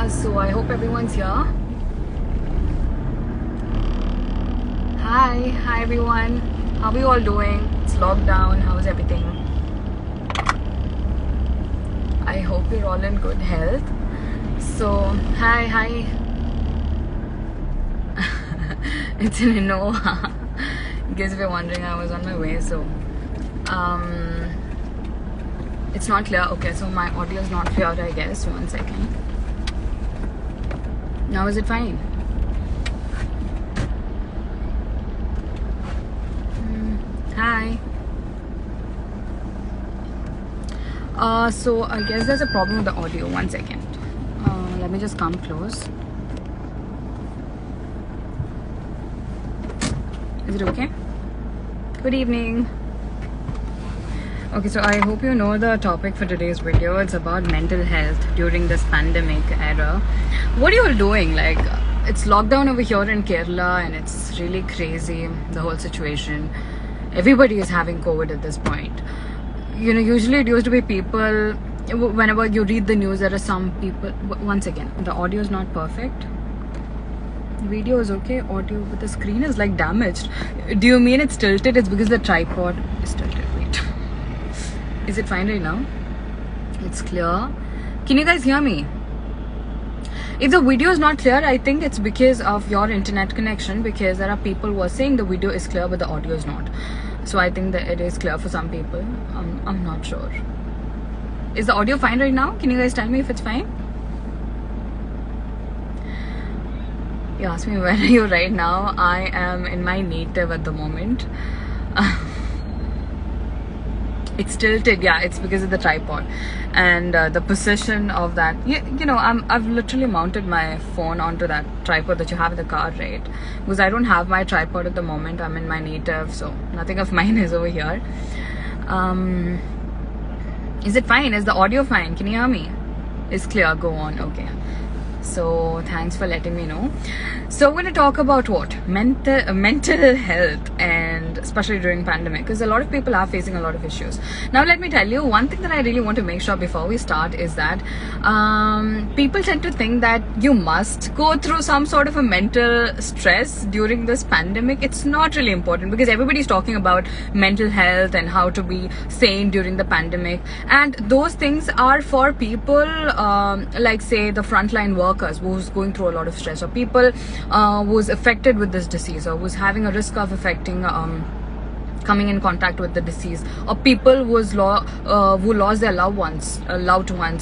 So I hope everyone's here. Hi everyone. How are you all doing? It's lockdown. How's everything? I hope you're all in good health. So hi. It's in Innova. In case if you're wondering, I was on my way. So it's not clear. Okay, so my audio is not clear, I guess. 1 second. Now is it fine? Hi. So I guess there's a problem with the audio. 1 second. Let me just come close. Is it okay? Good evening. Okay, so I hope you know the topic for today's video. It's about mental health during this pandemic era. What are you all doing? Like, it's lockdown over here in Kerala and it's really crazy, the whole situation. Everybody is having COVID at this point. You know, usually it used to be people, whenever you read the news, there are some people. Once again, the audio is not perfect. Video is okay, audio, but the screen is like damaged. Do you mean it's tilted? It's because the tripod is tilted. Wait. Is it fine right now? It's clear. Can you guys hear me? If the video is not clear, I think it's because of your internet connection, because there are people who are saying the video is clear but the audio is not. So I think that it is clear for some people. I'm not sure. Is the audio fine right now? Can you guys tell me if it's fine? You asked me where are you right now. I am in my native at the moment. It's tilted, yeah, it's because of the tripod and the position of that. You know, I've literally mounted my phone onto that tripod that you have in the car, right? Because I don't have my tripod at the moment. I'm in my native, so nothing of mine is over here. Is it fine? Is the audio fine? Can you hear me? It's clear. Go on. Okay. So thanks for letting me know. So we're going to talk about what? Mental health, and especially during pandemic, because a lot of people are facing a lot of issues. Now let me tell you, one thing that I really want to make sure before we start is that people tend to think that you must go through some sort of a mental stress during this pandemic. It's not really important, because everybody's talking about mental health and how to be sane during the pandemic, and those things are for people like, say, the frontline workers who's going through a lot of stress, or people who's affected with this disease, or who's having a risk of affecting coming in contact with the disease, or people who lost their loved ones,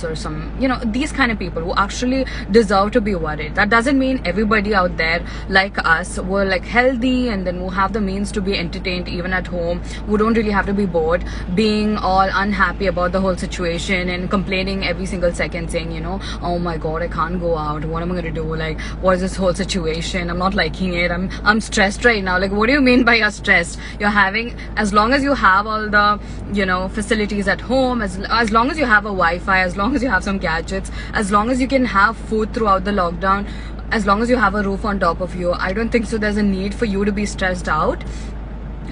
or some, you know, these kind of people who actually deserve to be worried. That doesn't mean everybody out there like us were like healthy and then who have the means to be entertained even at home, who don't really have to be bored, being all unhappy about the whole situation and complaining every single second, saying, you know, oh my god, I can't go out, what am I gonna do, like, what is this whole situation, I'm not liking it, I'm stressed right now. Like, what do you mean by you're stressed? You're having, as long as you have all the, you know, facilities at home, as long as you have a Wi-Fi, as long as you have some gadgets, as long as you can have food throughout the lockdown, as long as you have a roof on top of you, I don't think so there's a need for you to be stressed out.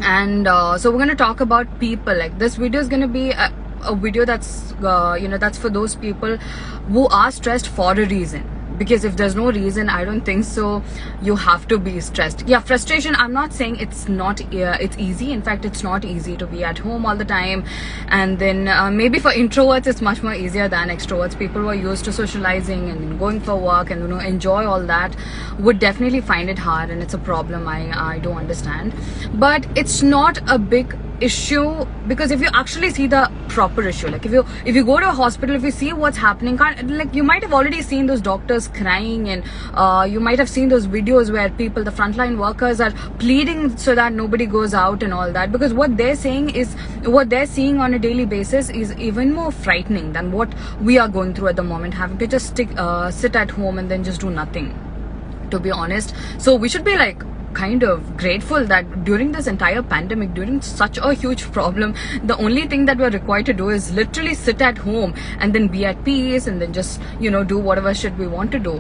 And so we're going to talk about people. Like, this video is going to be a video that's you know, that's for those people who are stressed for a reason. Because if there's no reason, I don't think so you have to be stressed. Yeah, frustration, I'm not saying it's not it's easy. In fact, it's not easy to be at home all the time. And then maybe for introverts it's much more easier than extroverts. People who are used to socializing and going for work and, you know, enjoy all that would definitely find it hard, and it's a problem. I do understand, but it's not a big issue, because if you actually see the proper issue, like if you go to a hospital, if you see what's happening, like, you might have already seen those doctors crying, and you might have seen those videos where people, the frontline workers, are pleading so that nobody goes out and all that, because what they're saying is, what they're seeing on a daily basis is even more frightening than what we are going through at the moment, having to just sit at home and then just do nothing, to be honest. So we should be like kind of grateful that during this entire pandemic, during such a huge problem, the only thing that we're required to do is literally sit at home and then be at peace, and then just, you know, do whatever shit we want to do.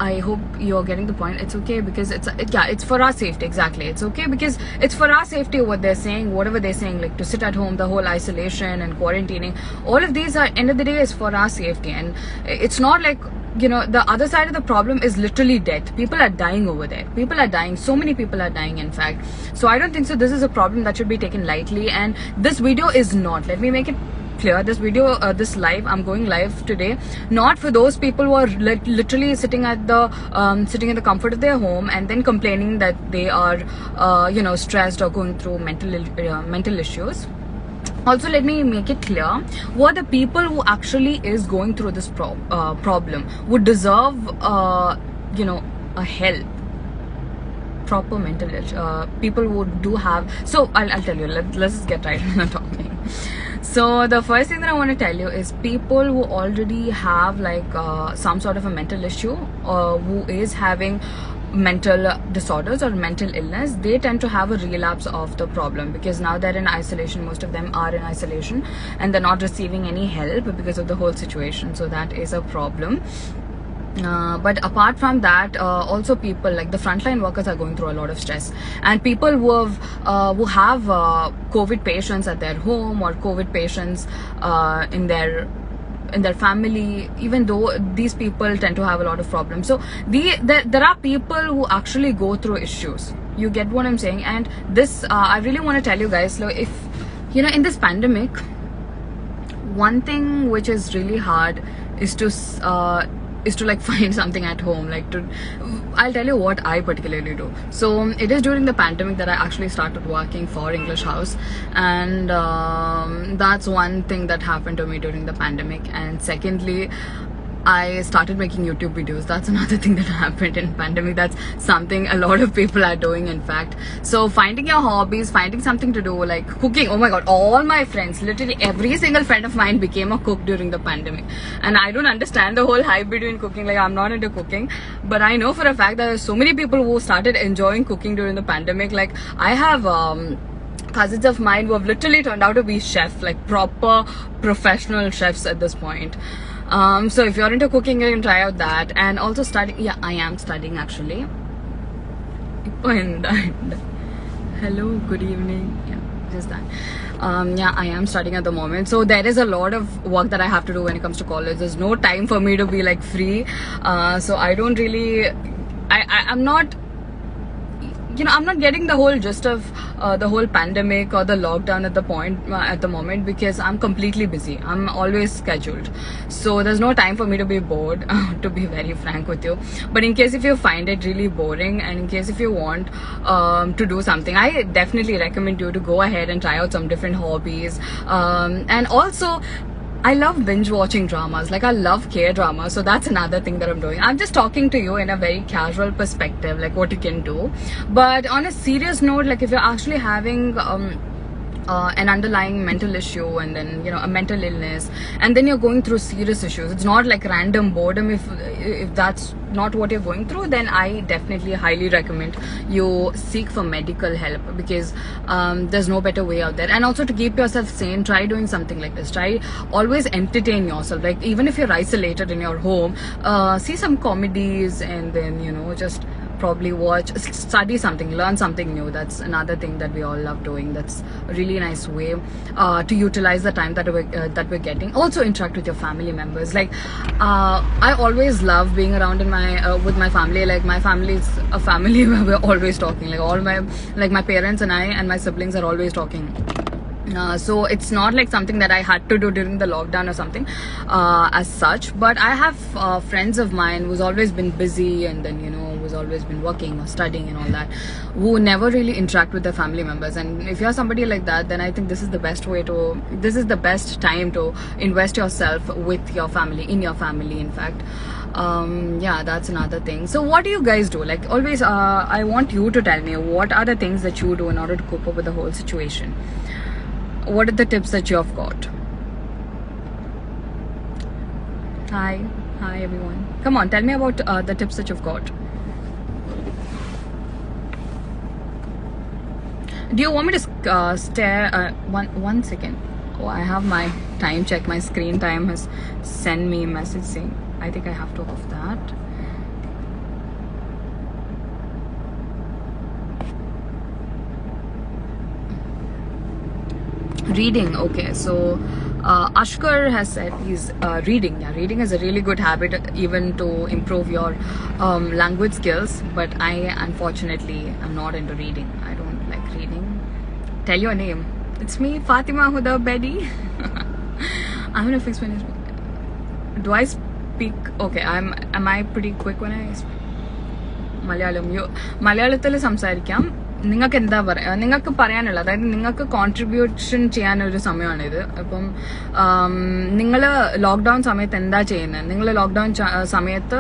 I hope you're getting the point. It's okay because it's for our safety. Exactly, it's okay because it's for our safety. What they're saying, whatever they're saying, like to sit at home, the whole isolation and quarantining, all of these are end of the day is for our safety. And it's not like, you know, the other side of the problem is literally death. People are dying over there. People are dying. So many people are dying, in fact. So I don't think so. This is a problem that should be taken lightly. And this video is not. Let me make it clear. This video, this live, I'm going live today, not for those people who are literally sitting at the in the comfort of their home and then complaining that they are, you know, stressed or going through mental issues. Also, let me make it clear, what the people who actually is going through this problem would deserve, you know, a help, proper mental people who do have. So I'll tell you, let's just get right on the topic. So the first thing that I want to tell you is people who already have like some sort of a mental issue, or who is having mental disorders or mental illness, they tend to have a relapse of the problem because now they're in isolation. Most of them are in isolation and they're not receiving any help because of the whole situation. So that is a problem. But apart from that, also people like the frontline workers are going through a lot of stress, and people who have COVID patients at their home or COVID patients in their family, even though these people tend to have a lot of problems. So there are people who actually go through issues. You get what I'm saying? And this I really want to tell you guys, so if you know, in this pandemic, one thing which is really hard is to like find something at home. I'll tell you what I particularly do. So it is during the pandemic that I actually started working for English House, and that's one thing that happened to me during the pandemic. And secondly, I started making YouTube videos. That's another thing that happened in pandemic. That's something a lot of people are doing, in fact. So finding your hobbies, finding something to do, like cooking. Oh my god, all my friends, literally every single friend of mine became a cook during the pandemic. And I don't understand the whole hype between cooking. Like, I'm not into cooking, but I know for a fact that there's so many people who started enjoying cooking during the pandemic. Like, I have cousins of mine who have literally turned out to be chefs, like proper professional chefs at this point. So if you're into cooking, you can try out that. And also studying. Yeah, I am studying actually. And hello, good evening. Yeah, just that. Yeah, I am studying at the moment. So there is a lot of work that I have to do when it comes to college. There's no time for me to be like free. So I don't really, I'm not, you know, I'm not getting the whole gist of the whole pandemic or the lockdown at the moment, because I'm completely busy. I'm always scheduled, so there's no time for me to be bored, to be very frank with you. But in case if you find it really boring, and in case if you want to do something, I definitely recommend you to go ahead and try out some different hobbies. And also, I love binge watching dramas. Like, I love K-drama. So that's another thing that I'm doing. I'm just talking to you in a very casual perspective, like what you can do. But on a serious note, like if you're actually having an underlying mental issue, and then, you know, a mental illness, and then you're going through serious issues, it's not like random boredom. If that's not what you're going through, then I definitely highly recommend you seek for medical help, because there's no better way out there. And also, to keep yourself sane, try doing something like this. Try always entertain yourself. Like, even if you're isolated in your home, see some comedies, and then, you know, just probably study something, learn something new. That's another thing that we all love doing. That's a really nice way to utilize the time that we're getting. Also, interact with your family members. Like, I always love being around with my family. Like, my family is a family where we're always talking. Like, my parents and I and my siblings are always talking. So it's not like something that I had to do during the lockdown or something as such. But I have friends of mine who's always been busy, and then, you know, who's always been working or studying and all that, who never really interact with their family members. And if you're somebody like that, then I think this is the best time to invest yourself with your family, in your family, in fact. Yeah, that's another thing. So what do you guys do? Like, always I want you to tell me, what are the things that you do in order to cope up with the whole situation? What are the tips that you have got? Hi everyone. Come on, tell me about the tips that you've got. Do you want me to stare? One second. Oh, I have my time check. My screen time has sent me a message saying I think I have to off that. Reading, okay. So Ashkar has said he's reading. Yeah, reading is a really good habit, even to improve your language skills. But I unfortunately am not into reading. I don't like reading. Tell your name. It's me, Fatima Huda Bedi. I'm gonna fix my name. Do I speak? Okay, am I pretty quick when I speak? മലയാളത്തിൽ സംസാരിക്കാം. നിങ്ങൾക്ക് എന്താ പറയുക, നിങ്ങൾക്ക് പറയാനുള്ള, അതായത് നിങ്ങൾക്ക് contribution ചെയ്യാനൊരു സമയമാണിത്. അപ്പം നിങ്ങൾ ലോക്ക്ഡൗൺ സമയത്ത് എന്താ ചെയ്യുന്നത്, നിങ്ങൾ ലോക്ക്ഡൗൺ സമയത്ത്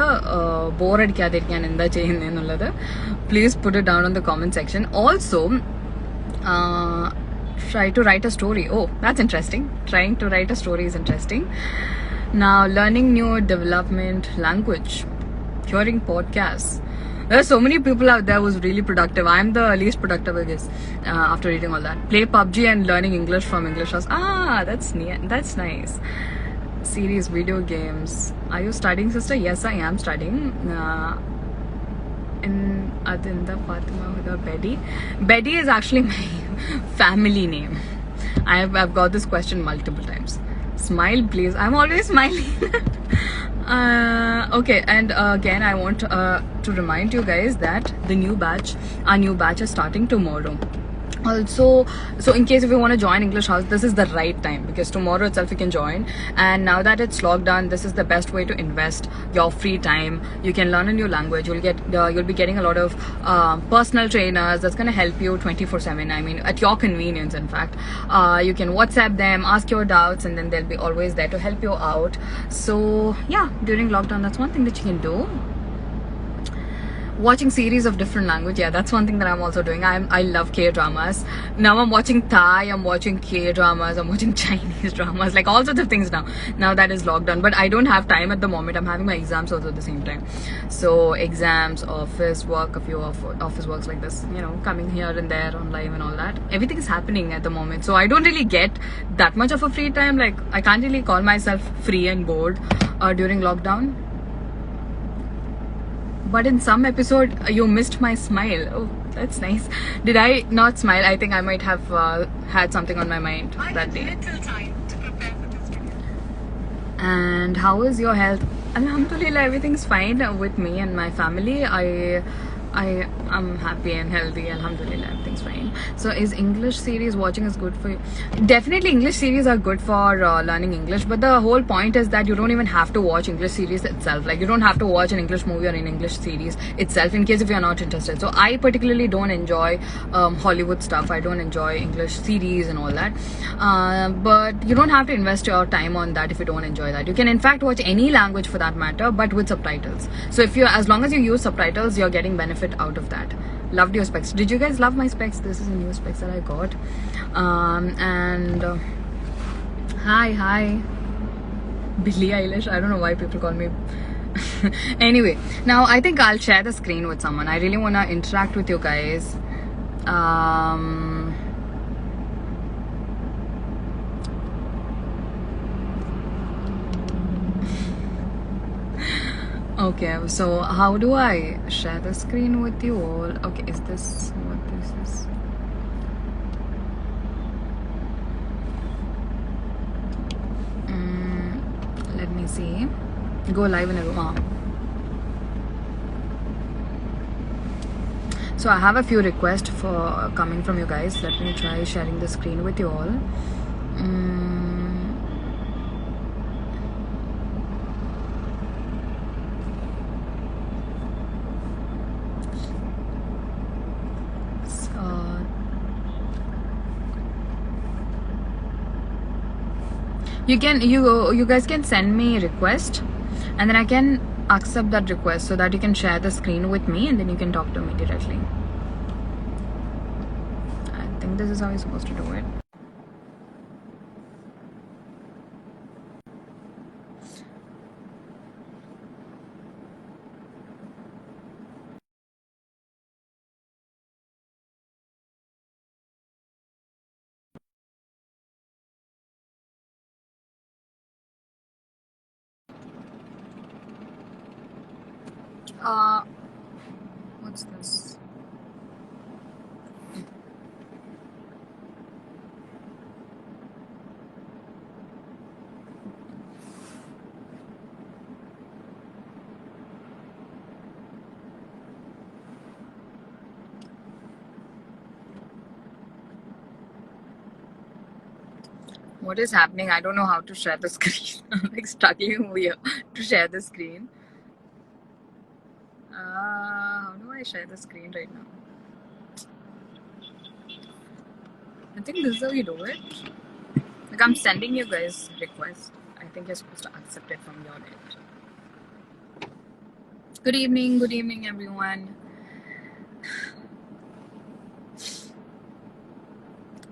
ബോറടിക്കാതിരിക്കാൻ എന്താ ചെയ്യുന്നത് എന്നുള്ളത് please put it down on the comment section. Also try to write a story. Oh, that's interesting. Trying to write a story is interesting. Now, learning new development language, hearing podcasts. There are so many people out there who's really productive. I'm the least productive, I guess, after reading all that. Play PUBG and learning English from English class. Ah, that's neat. That's nice. Series, video games. Are you studying, sister? Yes, I am studying. In Adinda Fatima Huda Bedi. Bedi is actually my family name. I've got this question multiple times. Smile, please. I'm always smiling. Okay, and again, I want to remind you guys that our new batch is starting tomorrow. Also, so in case if you want to join English House, this is the right time, because tomorrow itself you can join. And now that it's locked down, this is the best way to invest your free time. You can learn a new language. You'll be getting a lot of personal trainers that's going to help you 24/7. I mean, at your convenience. In fact, you can WhatsApp them, ask your doubts, and then they'll be always there to help you out. So yeah, during lockdown, that's one thing that you can do. Watching series of different language, yeah, that's one thing that I'm also doing. I love K-dramas. Now I'm watching Thai, I'm watching K-dramas, I'm watching Chinese dramas, like all sorts of things now that is lockdown. But I don't have time at the moment. I'm having my exams also at the same time. So exams, office work, a few office works like this, coming here and there on live and all that. Everything is happening at the moment, so I don't really get that much of a free time. Like, I can't really call myself free and bored during lockdown. But in some episode, you missed my smile. Oh, that's nice. Did I not smile? I think I might have had something on my mind that day. Little time to prepare for this video. And how is your health? Alhamdulillah, everything's fine with me and my family. I'm happy and healthy. Alhamdulillah, everything's fine. So is English series watching is good for you? Definitely English series are good for learning English, but the whole point is that you don't even have to watch English series itself. Like, you don't have to watch an English movie or an English series itself, in case if you're not interested. So I particularly don't enjoy Hollywood stuff. I don't enjoy English series and all that. But you don't have to invest your time on that if you don't enjoy that. You can in fact watch any language for that matter, but with subtitles. So as long as you use subtitles, you're getting benefit out of that. Loved your specs. Did you guys love my specs? This is a new specs that I got. And hi Billie Eilish. I don't know why people call me anyway, now I think I'll share the screen with someone. I really want to interact with you guys. Okay, so how do I share the screen with you all? Okay, is this what this is? Let me see. Go live in a room. So I have a few requests for coming from you guys. Let me try sharing the screen with you all. You guys can send me a request, and then I can accept that request so that you can share the screen with me, and then you can talk to me directly. I think this is how you're supposed to do it. What's this? What is happening? I don't know how to share the screen. I'm like struggling over here to share the screen. How do I share the screen right now? I think this is how you do it. Like I'm sending you guys request. I think you're supposed to accept it from your end. Good evening everyone.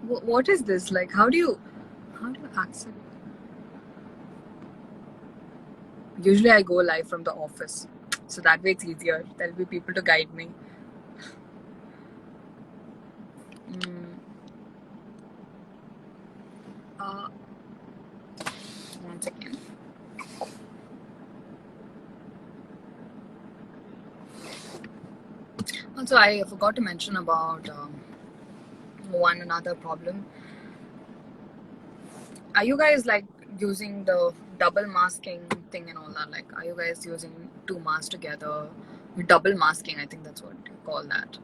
What is this? Like how do you accept? Usually I go live from the office. So that way it's easier. There'll be people to guide me. One second. Also, I forgot to mention about one another problem. Are you guys like using the double masking thing and all that? Like, are you guys using two masks together? Double masking, I think that's what you call that.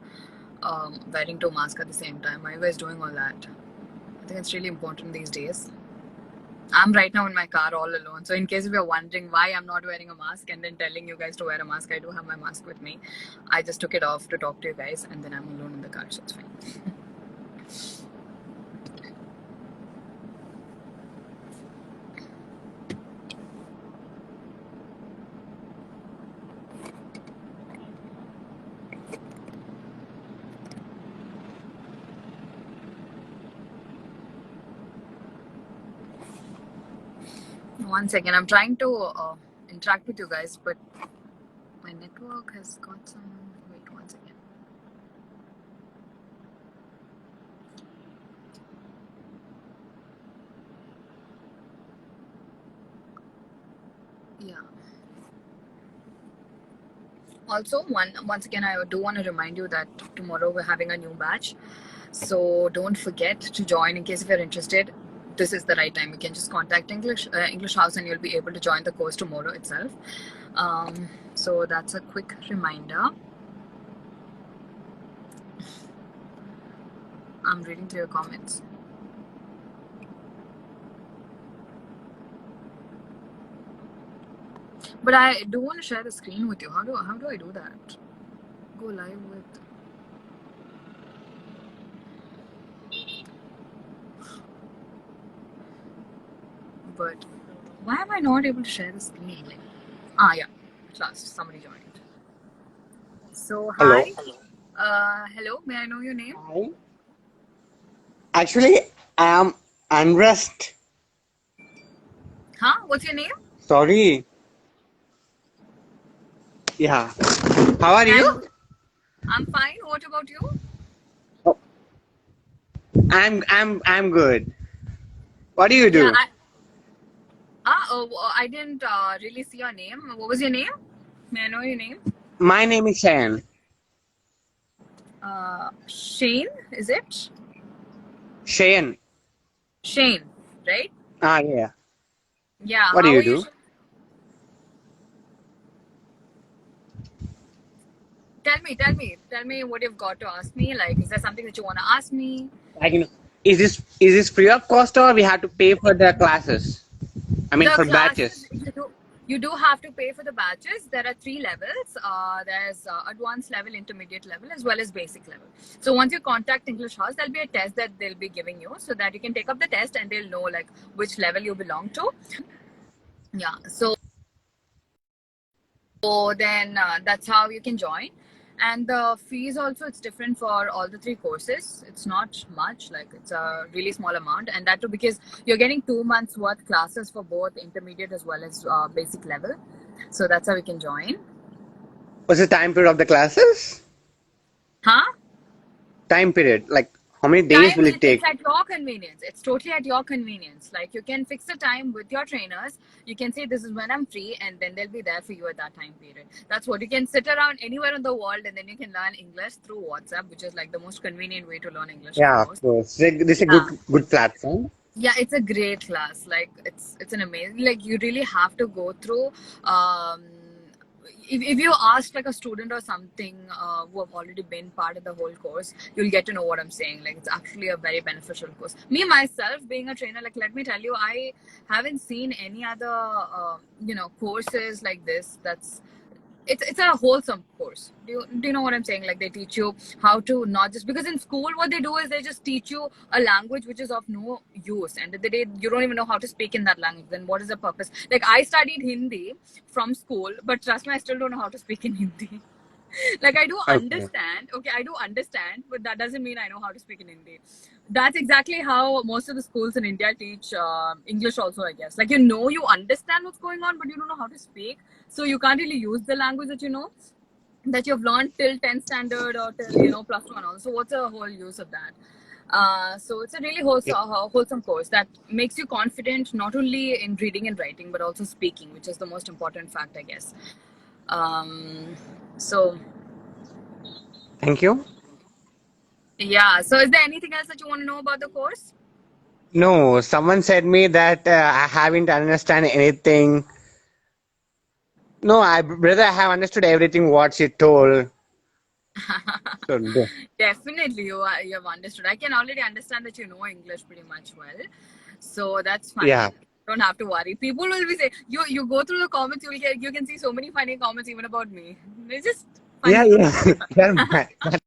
Wearing two masks at the same time. Are you guys doing all that? I think it's really important these days. I'm right now in my car all alone. So in case if you're wondering why I'm not wearing a mask and then telling you guys to wear a mask, I do have my mask with me. I just took it off to talk to you guys and then I'm alone in the car, so it's fine. One second, I'm trying to interact with you guys, but my network has got some. Wait one second. Yeah. Also, once again, I do want to remind you that tomorrow we're having a new batch, so don't forget to join in case if you're interested. This is the right time. You can just contact English House and you'll be able to join the course tomorrow itself. So that's a quick reminder. I'm reading through your comments. But I do want to share the screen with you. How do I do that? Go live with. But why am I not able to share the screen? Yeah, at last somebody joined. So hi. Hello. May I know your name? Hi. Actually, I am unrest. Huh? What's your name? Sorry. Yeah. How are you? I'm fine. What about you? I'm good. What do you do? Yeah, I didn't really see your name. What was your name? May I know your name? My name is Shane. Shane, is it? Shane. Shane, right? Yeah. Yeah. What do you do? Tell me what you've got to ask me. Like, is there something that you want to ask me? Like, is this free of cost or we have to pay for the classes? I mean, for batches. You do have to pay for the batches. There are 3 levels. There's advanced level, intermediate level, as well as basic level. So once you contact English House, there'll be a test that they'll be giving you so that you can take up the test and they'll know like which level you belong to. Yeah. So then that's how you can join. And the fees also, it's different for all the 3 courses. It's not much, like it's a really small amount, and that too because you're getting 2 months worth classes for both intermediate as well as basic level. So that's how you can join. What's the time period of the classes? Huh? Time period, like how many days will it take? It's at your convenience. It's totally at your convenience. Like you can fix the time with your trainers. You can say this is when I'm free, and then they'll be there for you at that time period. That's what you can sit around anywhere in the world, and then you can learn English through WhatsApp, which is like the most convenient way to learn English. Yeah, of course. This is a good platform. Yeah, it's a great class. Like it's an amazing. Like you really have to go through if you ask like a student or something who have already been part of the whole course, you'll get to know what I'm saying. Like it's actually a very beneficial course. Me myself being a trainer, like let me tell you, I haven't seen any other courses like this. It's a wholesome course. Do you know what I'm saying? Like they teach you how to not just, because in school what they do is they just teach you a language which is of no use. End of the day, you don't even know how to speak in that language. Then what is the purpose? Like I studied Hindi from school, but trust me, I still don't know how to speak in Hindi. Like I do Okay. understand. Okay, I do understand, but that doesn't mean I know how to speak in Hindi. That's exactly how most of the schools in India teach English also, I guess. Like you understand what's going on, but you don't know how to speak. So you can't really use the language that you know, that you've learned till 10th standard or till plus one. Also, what's the whole use of that? So it's a really wholesome course that makes you confident not only in reading and writing but also speaking, which is the most important fact, I guess. So Thank you. yeah. So is there anything else that you want to know about the course? No, someone said me that I haven't understand anything. No, brother, I have understood everything what she told. So, Definitely, you have understood. I can already understand that you know English pretty much well, so that's yeah, fine. Don't have to worry. People will be saying you go through the comments, you can see so many funny comments even about me. They're just yeah, funny. Don't yeah. worry about Well, it.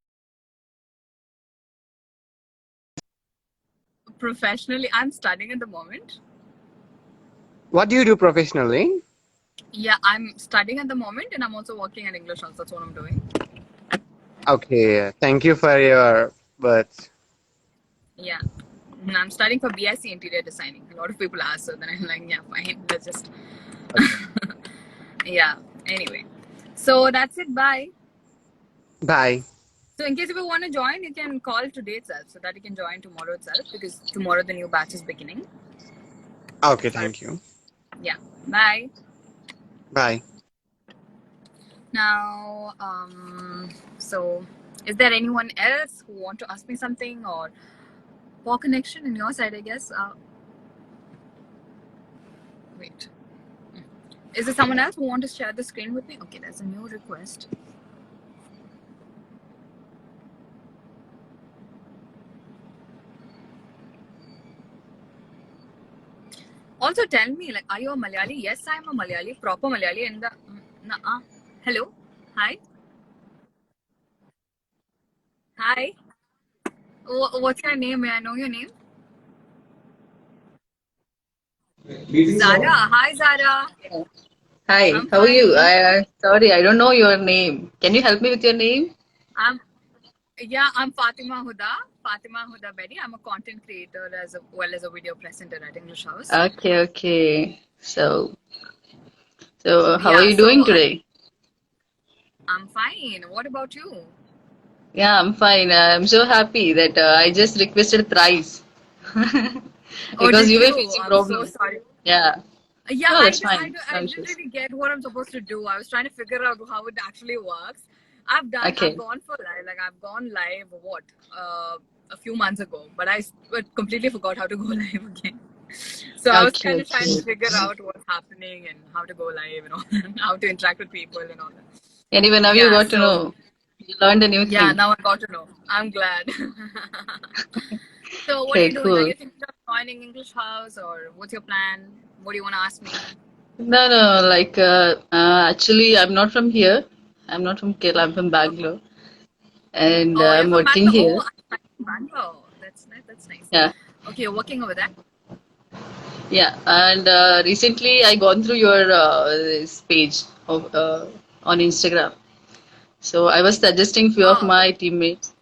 Professionally, I'm studying at the moment. what do you do professionally? Yeah, I'm studying at the moment, and I'm also working at English also. That's what I'm doing. Okay, thank you for your words. Yeah. I'm studying for BSc Interior Designing. A lot of people ask, so then I'm like, yeah, fine. Let's just Okay. yeah. Anyway, so that's it. Bye. Bye. So in case if you want to join, you can call today itself so that you can join tomorrow itself, because tomorrow the new batch is beginning. Okay, So thank you. yeah. Bye. Bye. Now, so is there anyone else who want to ask me something, or poor connection in your side? I guess. Wait. Is there someone else who want to share the screen with me? Okay, there's a new request. Also, tell me, like, are you a Malayali? Yes, I'm a Malayali, proper Malayali. And the hello, hi, hi. What's your name? May I know your name? Zara. Hi, Zara. Hi, I'm how are you? fine. Sorry, I don't know your name. Can you help me with your name? I'm I'm Fatima Huda. Fatima Huda Bedi. I'm a content creator as well as a video presenter at English House. Okay, okay. So how are Yeah, you so doing today? I'm fine. What about you? Yeah, I'm fine. I'm so happy that I just requested thrice Oh, because did you were you? facing I'm so problem. sorry. Yeah. Yeah, No, that's fine. No I didn't issues. really get what I'm supposed to do. I was trying to figure out how it actually works. I've Okay. gone for live, like I've gone live, what, a few months ago, but but completely forgot how to go live again. So I was Okay, kind of trying to okay. figure out what's happening and how to go live and all that, how to interact with people and all that. Anyway, now you Yeah, got to so know. You learned a new yeah, thing. now I got to know. I'm glad. So what are Okay, you doing? Are cool. you thinking of joining English House, or what's your plan? What do you want to ask me? No, no, like actually I'm not from here. I'm not from Kerala, I'm from Bangalore. And Oh, you're I'm from working Bangalore. here. Oh, I'm from Bangalore. That's nice. That's nice. Yeah. Okay, you're working over there. Yeah, and recently I gone through your this page of on Instagram. So I was suggesting few of Oh, my teammates.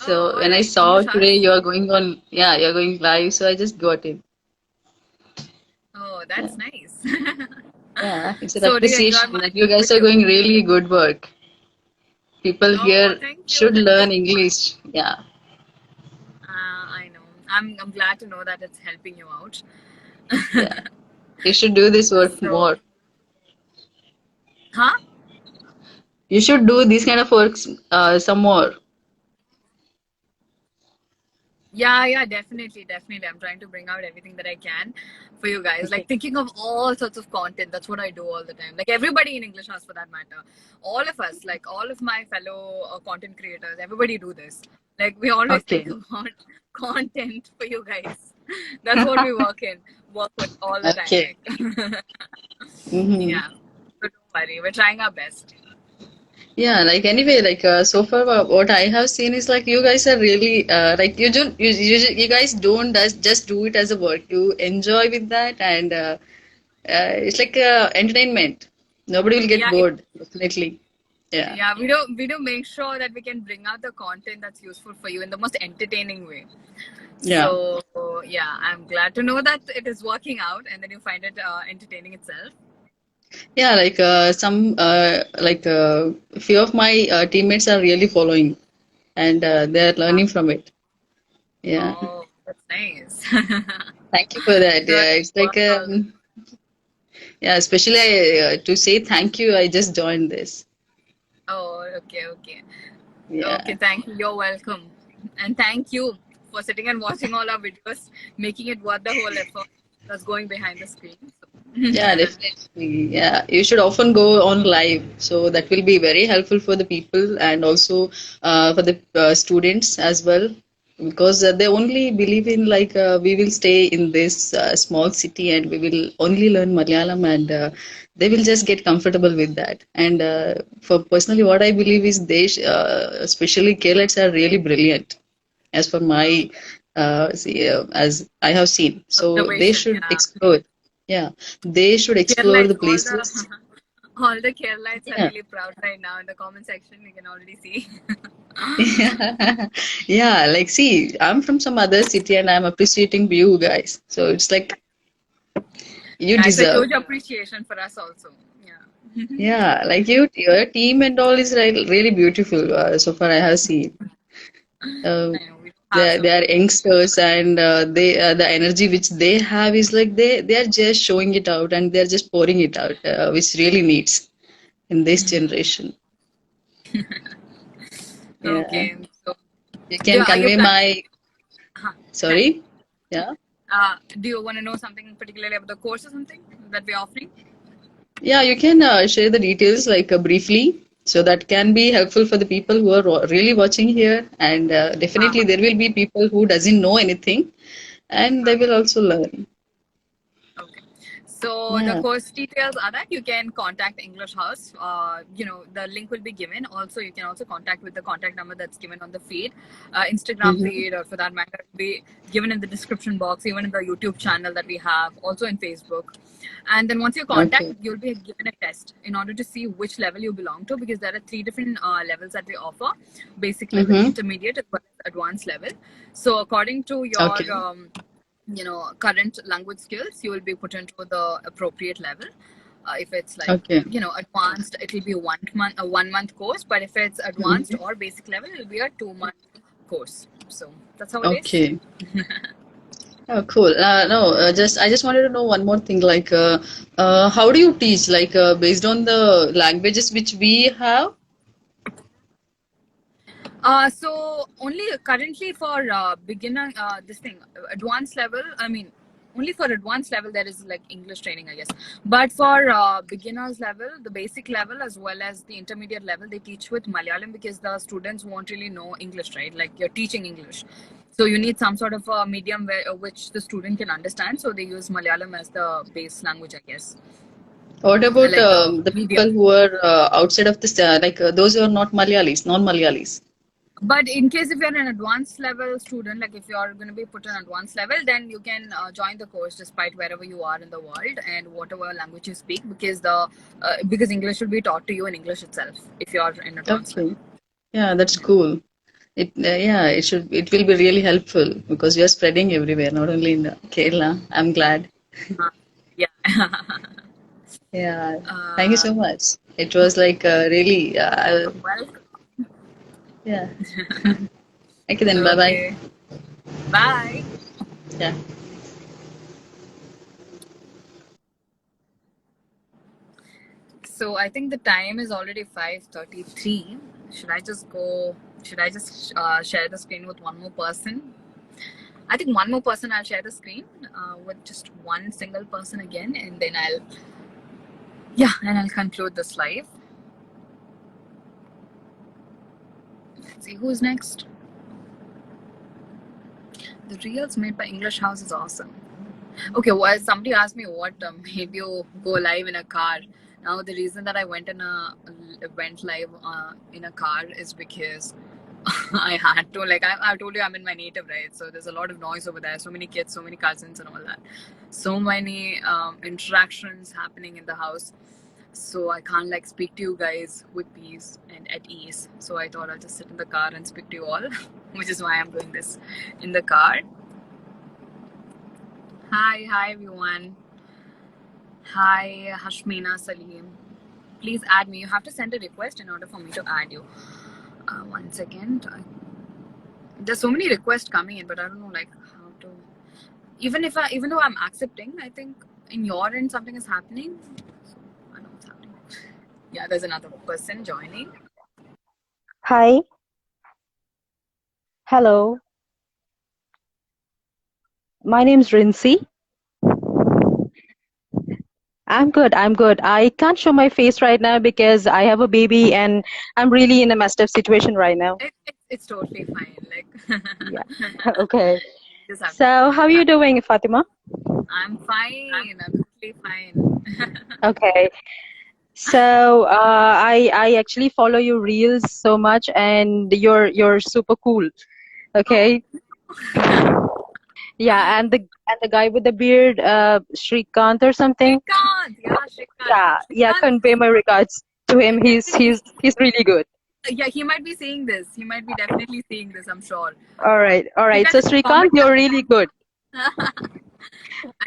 oh, So all when I right. saw English today House. you are going on, yeah, you're going live, so I just got in. Oh, Yeah, that's nice. yeah, it's an So, do you enjoy appreciation my that you guys are video? doing really good work. People Oh, here thank you. should Thank you. learn English. Yeah, I know. I'm glad to know that it's helping you out. yeah, you should do this work So, more. huh? You should do these kind of works some more. Yeah, definitely, definitely. I'm trying to bring out everything that I can for you guys. Like Okay. thinking of all sorts of content. That's what I do all the time. Like everybody in English House for that matter. All of us, like all of my fellow content creators, everybody do this. Like we always think Okay. about content for you guys. That's what we work with all the time. Okay. Like Mm-hmm. yeah. So don't worry. We're trying our best. Yeah, like anyway, like so far what I have seen is like you guys are really like you guys don't just do it as a work. You enjoy with that, and it's like entertainment. Nobody will get Yeah, bored, definitely. Yeah. yeah, we do make sure that we can bring out the content that's useful for you in the most entertaining way. Yeah. So yeah, I'm glad to know that it is working out and then you find it entertaining itself. Yeah, like some like few of my teammates are really following, and they're Yeah. learning from it. Yeah. Oh, that's nice. Thank you for that. So Yeah, it's like work all. yeah, especially to say thank you, I just joined this. Oh, okay, okay. Okay, Yeah. thank you. You're welcome. And thank you for sitting and watching all our videos, making it worth the whole effort that's going behind the screen. So. Yeah, definitely. Yeah, you should often go on live. So that will be very helpful for the people and also for the students as well. Because they only believe in like we will stay in this small city and we will only learn Malayalam and they will just get comfortable with that. And for personally, what I believe is especially Keralites are really brilliant as for my Okay. as I have seen. So they Observation, should yeah. explore. Yeah, they should explore Keralites, the places. all the Keralites are Yeah. really proud right now in the comment section. You can already see. Yeah, yeah. Like, see, I'm from some other city and I'm appreciating you guys. So it's like you Yeah, it's a deserve. huge appreciation for us also. Yeah. Yeah, like your team and all is really beautiful. So far, I have seen. Uh, I know we do have they some. are youngsters and they the energy which they have is like they are just showing it out and they're just pouring it out, which really needs in this generation. Yeah, Okay, so you can are you convey planning? my Tell me. sorry. Yeah. Do you want to know something particularly about the course or something that we're offering? Yeah, you can share the details like briefly, so that can be helpful for the people who are really watching here. And definitely, Uh, there will be people who doesn't know anything, and they uh, will also learn. Okay. So the Yeah. course details are that you can contact English House. The link will be given. Also, you can also contact with the contact number that's given on the feed, Instagram Mm-hmm. feed, or for that matter, be given in the description box, even in the YouTube channel that we have, also in Facebook. And then once you contact, Okay. you'll be given a test in order to see which level you belong to, because there are three different levels that we offer: basic level, Mm-hmm. intermediate, as well as advanced level. So according to your Okay. current language skills, you will be put into the appropriate level. If it's like Okay. advanced, it will be a 1 month course, but if it's advanced Mm-hmm. or basic level, it will be a 2 month course. So that's how it is. Okay. Oh, cool. No, just I just wanted to know one more thing. Like, how do you teach? Like, based on the languages which we have? So only currently for beginner, this thing, advanced level. I mean, only for advanced level there is like English training, I guess. But for beginners level, the basic level as well as the intermediate level, they teach with Malayalam because the students won't really know English, right? Like you're teaching English, so you need some sort of a medium which the student can understand. So they use Malayalam as the base language, I guess, What about like the the medium. people who are outside of this, like those who are not Malayalis, non-Malayalis? But in case if you're an advanced level student, like if you're going to be put on advanced level, then you can join the course despite wherever you are in the world and whatever language you speak, because English will be taught to you in English itself if you're in advanced level. Okay. Yeah, that's Yeah. cool. Yeah, it will be really helpful because we are spreading everywhere, not only in Kerala. I'm glad. Yeah. Yeah. Thank you uh, so much. It was like really, well, yeah. Okay, then bye bye. okay. Bye. Yeah. So I think the time is already 5:33. Should I just go? Should I just share the screen with one more person? I think one more person. I'll share the screen with just one single person again, and then I'll conclude this live. Let's see who's next. The reels made by English House is awesome. Okay, well, somebody asked me what made you go live in a car. Now, the reason that I went live in a car is because I had to. Like I told you, I'm in my native, right? So there's a lot of noise over there. So many kids, so many cousins, and all that. So many interactions happening in the house. So I can't like speak to you guys with peace and at ease. So I thought I'll just sit in the car and speak to you all, which is why I'm doing this in the car. Hi everyone. Hi Hashmina Salim. Please add me. You have to send a request in order for me to add you. One second. There's so many requests coming in, but I don't know like how to. Even though I'm accepting, I think in your end something is happening. So I know what's happening. Yeah, there's another person joining. Hi. Hello. My name's Rincy. I'm good. I'm good. I can't show my face right now because I have a baby and I'm really in a messed up situation right now. It's totally fine. Like Yeah. Okay. just have to- So, how are you doing, Fatima? I'm fine. I'm totally fine. Okay. So, I actually follow your reels so much and you're super cool. Okay. Yeah, and the guy with the beard, Shrikant or something. Shrikant, Shrikant. Yeah, convey my regards to him. He's really good. Yeah, he might be seeing this. He might be definitely seeing this, I'm sure. All right. So Shrikant, you're really good.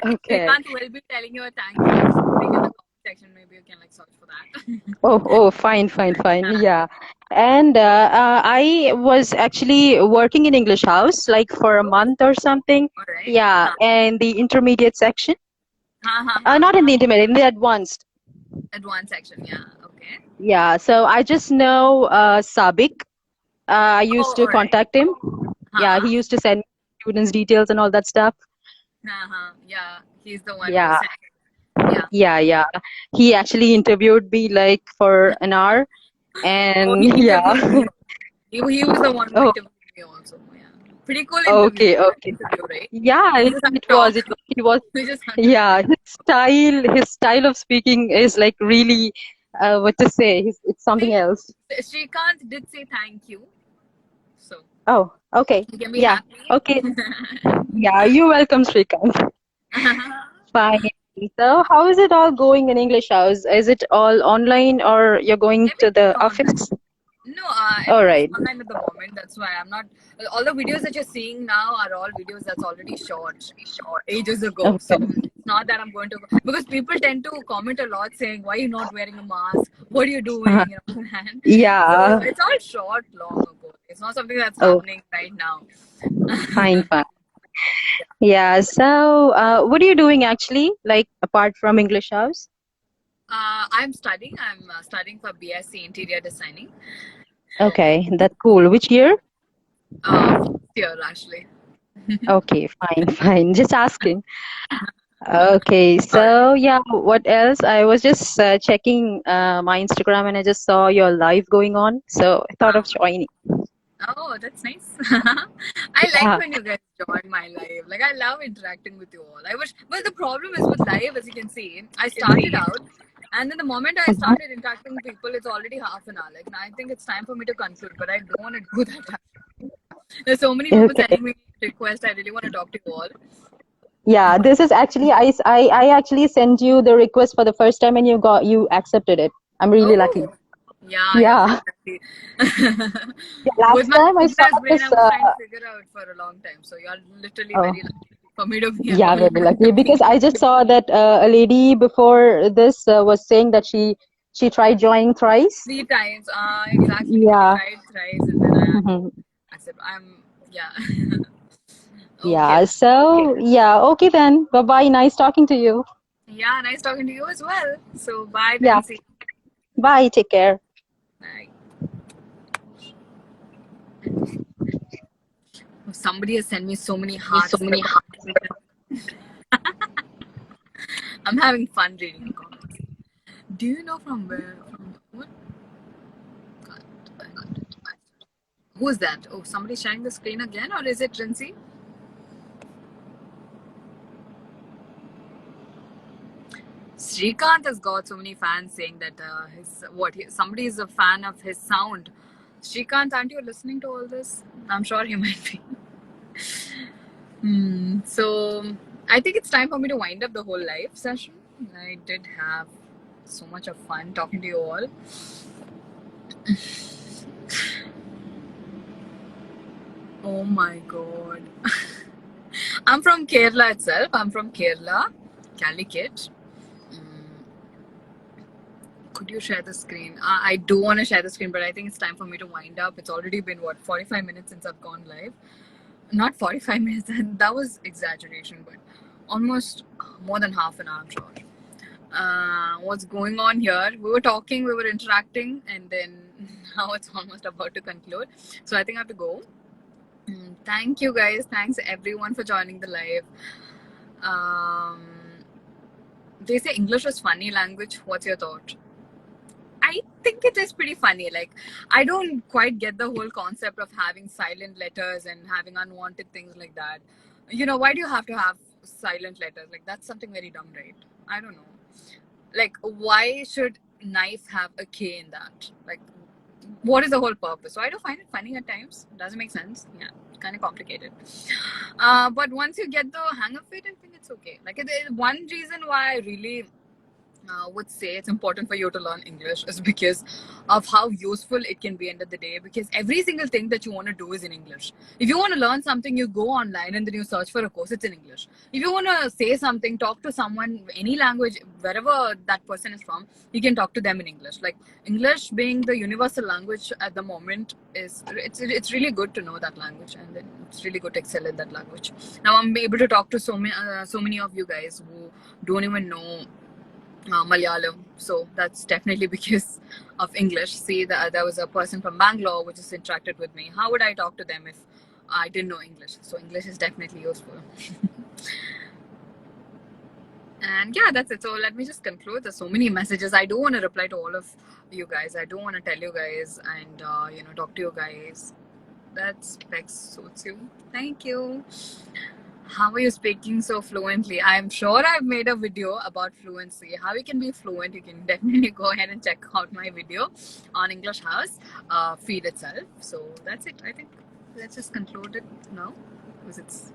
Okay. Shrikant will be telling you a thank you in the comment section. Maybe you can like search for that. Oh, fine. Yeah. And I was actually working in English House like for a month or something. All right. Yeah, and the intermediate section. Not in the intermediate, in the advanced. Advanced section, yeah. Okay. Yeah, so I just know Sabik. I used to contact him. Yeah, he used to send students' details and all that stuff. Yeah, he's the one. Yeah. Who sent it. Yeah. He actually interviewed me like for an hour, and yeah. He was the one who interviewed me also. Yeah. Pretty cool interview. Okay. Right? Yeah, it was. Yeah, his style of speaking is like really, what to say? It's something else. Shrikant did say thank you. So. Oh, okay. You can be happy. Okay. Yeah, you're welcome, Shrikant. Fine. So, how is it all going in English House? Is it all online or you're going to the office? No, all right. online at the moment. That's why I'm not. All the videos that you're seeing now are all videos that's already shot ages ago. Okay. So it's not that I'm going to because people tend to comment a lot saying, "Why are you not wearing a mask? What are you doing?" You know, and Yeah. so it's all shot long ago. It's not something that's happening right now. Fine. Yeah. So, what are you doing actually? Like apart from English House? I'm studying. I'm studying for BSc Interior Designing. Okay, that's cool. Which year? Year actually. Okay, fine. Just asking. Okay, so yeah, what else? I was just checking my Instagram and I just saw your live going on, so I thought of joining. Oh, that's nice. I like when you guys join my live. Like I love interacting with you all. But the problem is with live, as you can see, I started out, and then the moment I started interacting with people, it's already half an hour. Like now, I think it's time for me to conclude, but I don't want to do that. There's so many people sending me requests. I really want to talk to you all. Yeah, this is actually I actually sent you the request for the first time and you accepted it. I'm really lucky. Yeah. Last time I saw this. I was trying to figure out for a long time. So you're literally very lucky for me to be. Yeah, very lucky because I just saw that a lady before this was saying that she tried joining thrice. 3 times. Exactly. Yeah. I tried thrice and then I accept. Yeah. Okay. Yeah. So yeah. Okay then. Bye bye. Nice talking to you. Yeah. Nice talking to you as well. So bye. Yeah. Nancy. Bye. Take care. Bye. somebody has sent me so many hearts. I'm having fun reading the comments. Do you know from where? From what? Who is that? Oh, somebody sharing the screen again, or is it Rincy? Srikanth has got so many fans saying that somebody is a fan of his sound. Srikanth, aren't you listening to all this? I'm sure you might be. So I think it's time for me to wind up the whole live session. I did have so much of fun talking to you all. Oh my god. I'm from Kerala itself. I'm from Kerala, Calicut. Could you share the screen? I do want to share the screen, but I think it's time for me to wind up. It's already been, 45 minutes since I've gone live. Not 45 minutes, that was exaggeration, but almost more than half an hour, I'm sure. What's going on here? We were talking, we were interacting, and then now it's almost about to conclude. So I think I have to go. Thank you guys. Thanks everyone for joining the live. They say English is funny language. What's your thought? I think it is pretty funny. Like, I don't quite get the whole concept of having silent letters and having unwanted things like that. Why do you have to have silent letters? Like, that's something very dumb, right? I don't know. Like, why should knife have a K in that? Like, what is the whole purpose? So I do find it funny at times. Doesn't make sense. Yeah, kind of complicated. But once you get the hang of it, I think it's okay. Like, one reason why I really would say it's important for you to learn English is because of how useful it can be end of the day, because every single thing that you want to do is in English. If you want to learn something, you go online and then you search for a course, it's in English. If you want to say something, talk to someone, any language, wherever that person is from, you can talk to them in English. Like, English being the universal language at the moment, it's really good to know that language, and then it's really good to excel in that language. Now I'm able to talk to so many of you guys who don't even know Malayalam, so that's definitely because of English. See, there was a person from Bangalore who just interacted with me. How would I talk to them if I didn't know English? So English is definitely useful. And yeah, that's it. So let me just conclude. There's so many messages. I do want to reply to all of you guys. I do want to tell you guys and talk to you guys. That specs suits you. Thank you. How are you speaking so fluently? I'm sure I've made a video about fluency. How you can be fluent. You can definitely go ahead and check out my video on English House feed itself. So that's it. I think let's just conclude it now, because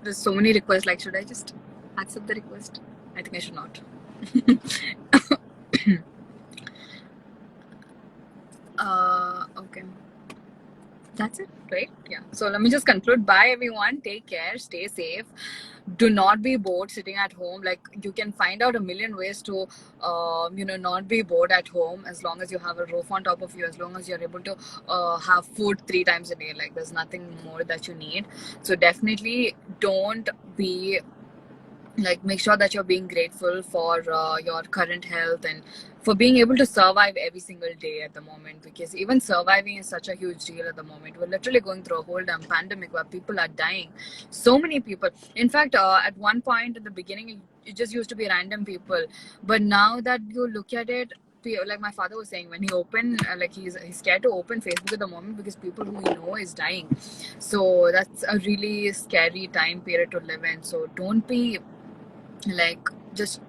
there's so many requests. Like, should I just accept the request? I think I should not. Okay. That's it, right? Yeah. So let me just conclude. Bye, everyone. Take care. Stay safe. Do not be bored sitting at home. Like, you can find out a million ways to, not be bored at home, as long as you have a roof on top of you, as long as you're able to have food 3 times a day. Like, there's nothing more that you need. So definitely don't be make sure that you're being grateful for your current health and for being able to survive every single day at the moment, because even surviving is such a huge deal at the moment. We're literally going through a whole damn pandemic where people are dying, so many people. In fact, at one point in the beginning, it just used to be random people, but now that you look at it, like my father was saying, when he opened he's scared to open Facebook at the moment because people who he know is dying. So that's a really scary time period to live in. So don't be like just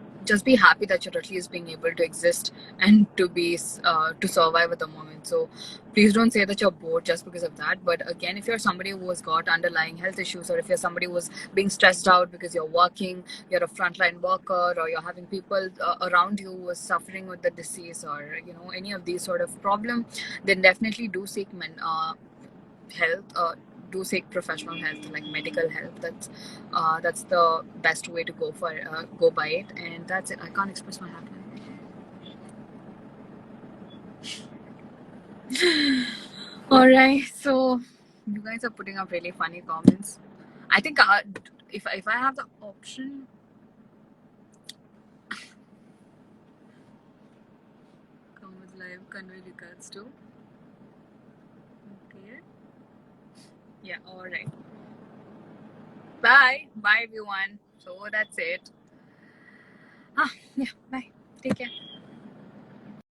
be happy that you're at least being able to exist and to be to survive at the moment. So please don't say that you're bored just because of that. But again, if you're somebody who has got underlying health issues, or if you're somebody who's being stressed out because you're working, you're a frontline worker, or you're having people around you who are suffering with the disease, or any of these sort of problem, then definitely do seek health, do seek professional help, like medical help. That's the best way to go by it. And that's it. I can't express my happiness. All right, so you guys are putting up really funny comments. I think if I have the option, come with live, convey regards to. Okay. Yeah, all right. Bye. Bye, everyone. So that's it. Yeah, bye.